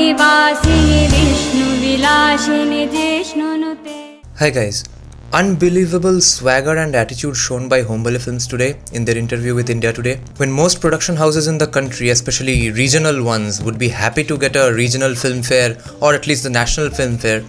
निवासिनि Vishnu विलासिनि जिष्णुनुते. Hi guys. Unbelievable swagger and attitude shown by Hombale Films today in their interview with India Today. When most production houses in the country, especially regional ones, would be happy to get a regional film fair or at least the national film fair,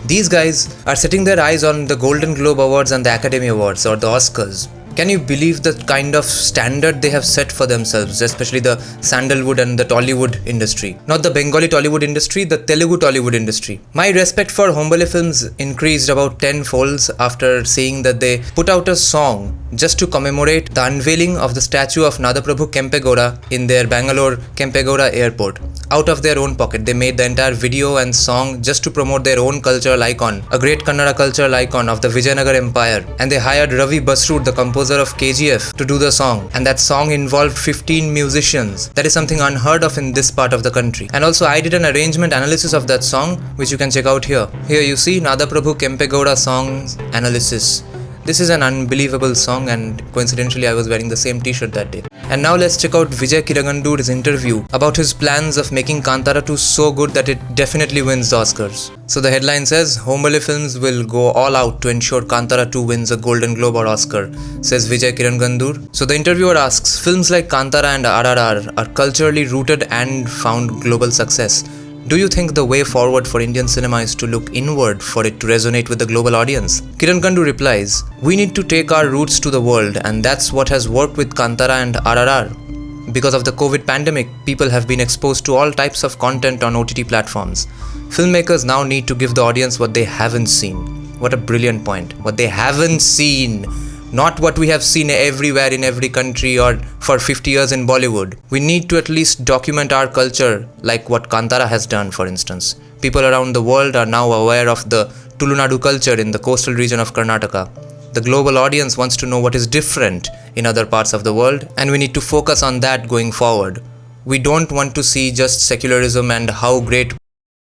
these guys are setting their eyes on the Golden Globe Awards and the Academy Awards or the Oscars. Can you believe the kind of standard they have set for themselves, especially the Sandalwood and the Tollywood industry? Not the Bengali Tollywood industry, the Telugu Tollywood industry. My respect for Hombale Films increased about 10 folds after seeing that they put out a song just to commemorate the unveiling of the statue of Nadaprabhu Kempegowda in their Bangalore Kempegowda airport. Out of their own pocket, they made the entire video and song just to promote their own cultural icon, a great Kannada cultural icon of the Vijayanagar Empire. And they hired Ravi Basrood, the composer of KGF, to do the song. And that song involved 15 musicians. That is something unheard of in this part of the country. And also I did an arrangement analysis of that song, which you can check out here. Here you see Nadaprabhu Kempegowda songs analysis. This is an unbelievable song, and coincidentally I was wearing the same t-shirt that day. And now let's check out Vijay Kiragandur's interview about his plans of making Kantara 2 so good that it definitely wins the Oscars. So the headline says, Hombale Films will go all out to ensure Kantara 2 wins a Golden Globe or Oscar, says Vijay Kirangandur. So the interviewer asks, films like Kantara and RRR are culturally rooted and found global success. Do you think the way forward for Indian cinema is to look inward for it to resonate with the global audience? Kiran Kandu replies, we need to take our roots to the world, and that's what has worked with Kantara and RRR. Because of the COVID pandemic, people have been exposed to all types of content on OTT platforms. Filmmakers now need to give the audience what they haven't seen. What a brilliant point. What they haven't seen. Not what we have seen everywhere in every country or for 50 years in Bollywood. We need to at least document our culture like what Kantara has done, for instance. People around the world are now aware of the Tulunadu culture in the coastal region of Karnataka. The global audience wants to know what is different in other parts of the world, and we need to focus on that going forward. We don't want to see just secularism and how great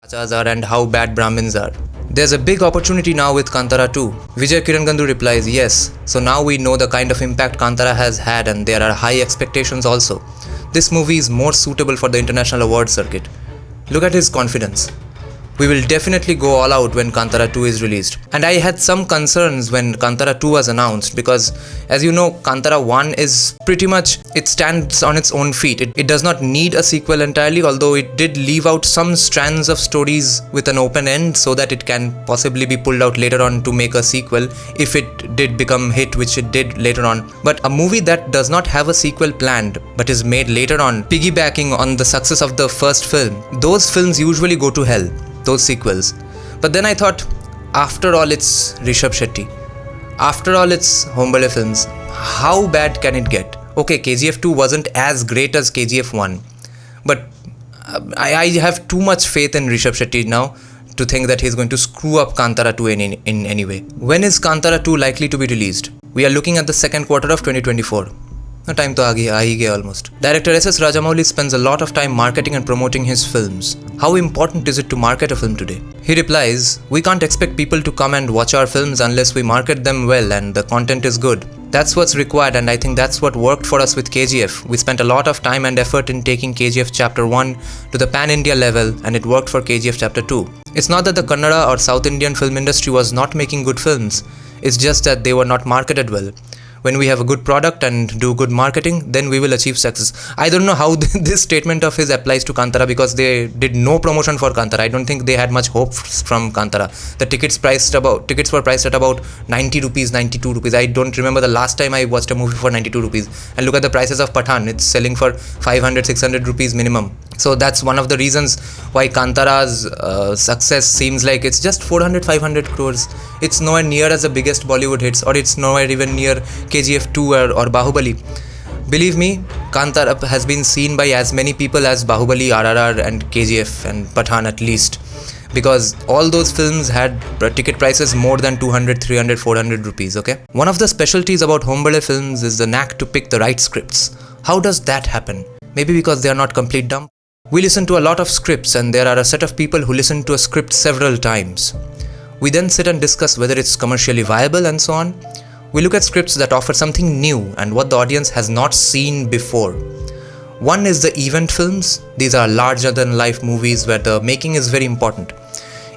Rajas are and how bad Brahmins are. There's a big opportunity now with Kantara 2. Vijay Kirangandu replies, yes. So now we know the kind of impact Kantara has had, and there are high expectations also. This movie is more suitable for the international award circuit. Look at his confidence. We will definitely go all out when Kantara 2 is released. And I had some concerns when Kantara 2 was announced because, as you know, Kantara 1 is pretty much, it stands on its own feet. It does not need a sequel entirely, although it did leave out some strands of stories with an open end so that it can possibly be pulled out later on to make a sequel if it did become hit, which it did later on. But a movie that does not have a sequel planned but is made later on, piggybacking on the success of the first film, those films usually go to hell. Those sequels. But then I thought, after all it's Rishab Shetty, after all it's Hombale Films, how bad can it get? Okay, KGF 2 wasn't as great as KGF 1, but I have too much faith in Rishab Shetty now to think that he's going to screw up Kantara 2 in any way. When is Kantara 2 likely to be released? We are looking at the second quarter of 2024. Time to aa hi gaya almost. Director S.S. Rajamouli spends a lot of time marketing and promoting his films. How important is it to market a film today? He replies, we can't expect people to come and watch our films unless we market them well and the content is good. That's what's required, and I think that's what worked for us with KGF. We spent a lot of time and effort in taking KGF Chapter 1 to the pan-India level, and it worked for KGF Chapter 2. It's not that the Kannada or South Indian film industry was not making good films. It's just that they were not marketed well. When we have a good product and do good marketing, then we will achieve success. I don't know how this statement of his applies to Kantara because they did no promotion for Kantara. I don't think they had much hope from Kantara. The tickets were priced at about 90 rupees, 92 rupees. I don't remember the last time I watched a movie for 92 rupees. And look at the prices of Pathan. It's selling for 500, 600 rupees minimum. So that's one of the reasons why Kantara's success seems like it's just 400, 500 crores. It's nowhere near as the biggest Bollywood hits, or it's nowhere even near KGF 2 or Bahubali. Believe me, Kantara has been seen by as many people as Bahubali, RRR and KGF and Pathan at least. Because all those films had ticket prices more than 200, 300, 400 rupees, okay? One of the specialties about Hombale Films is the knack to pick the right scripts. How does that happen? Maybe because they are not complete dumb. We listen to a lot of scripts, and there are a set of people who listen to a script several times. We then sit and discuss whether it's commercially viable and so on. We look at scripts that offer something new and what the audience has not seen before. One is the event films. These are larger than life movies where the making is very important.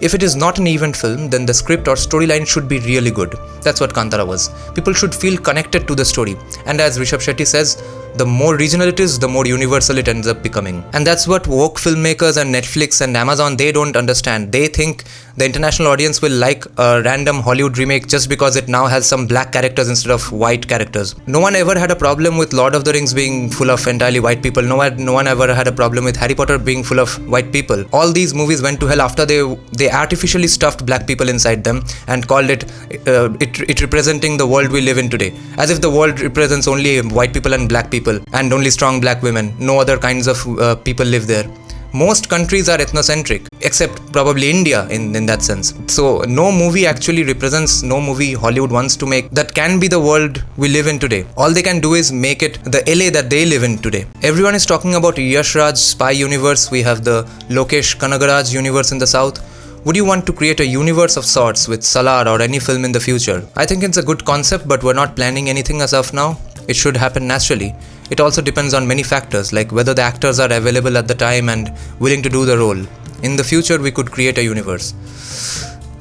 If it is not an event film, then the script or storyline should be really good. That's what Kantara was. People should feel connected to the story. And as Rishab Shetty says, the more regional it is, the more universal it ends up becoming. And that's what woke filmmakers and Netflix and Amazon, they don't understand. They think the international audience will like a random Hollywood remake just because it now has some black characters instead of white characters. No one ever had a problem with Lord of the Rings being full of entirely white people. No one ever had a problem with Harry Potter being full of white people. All these movies went to hell after they artificially stuffed black people inside them and called it representing the world we live in today. As if the world represents only white people and black people and only strong black women. No other kinds of people live there. Most countries are ethnocentric, except probably India in that sense. So no movie actually represents, no movie Hollywood wants to make that can be the world we live in today. All they can do is make it the LA that they live in today. Everyone is talking about Yash Raj's spy universe. We have the Lokesh Kanagaraj universe in the south. Would you want to create a universe of sorts with Salar or any film in the future? I think it's a good concept, but we're not planning anything as of now. It should happen naturally. It also depends on many factors, like whether the actors are available at the time and willing to do the role. In the future, we could create a universe.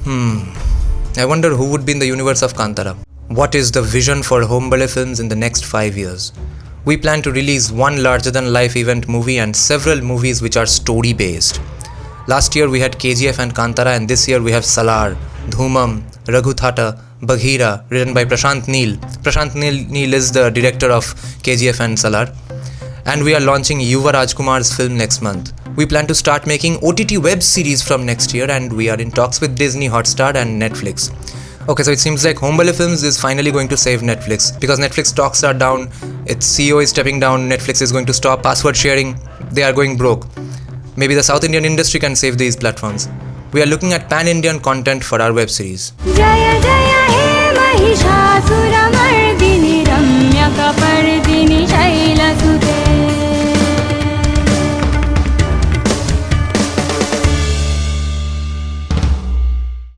I wonder who would be in the universe of Kantara. What is the vision for Hombale films in the next 5 years? We plan to release one larger-than-life event movie and several movies which are story-based. Last year we had KGF and Kantara, and this year we have Salar, Dhoomam, Raghuthata, Bagheera, written by Prashant Neel. Prashant Neel is the director of KGF and Salar. And we are launching Yuva Rajkumar's film next month. We plan to start making OTT web series from next year, and we are in talks with Disney, Hotstar and Netflix. Okay, so it seems like Hombale Films is finally going to save Netflix, because Netflix stocks are down, its CEO is stepping down, Netflix is going to stop password sharing, they are going broke. Maybe the South Indian industry can save these platforms. We are looking at pan-Indian content for our web series. Jaya Jaya He Mahishasura Mardini Ramya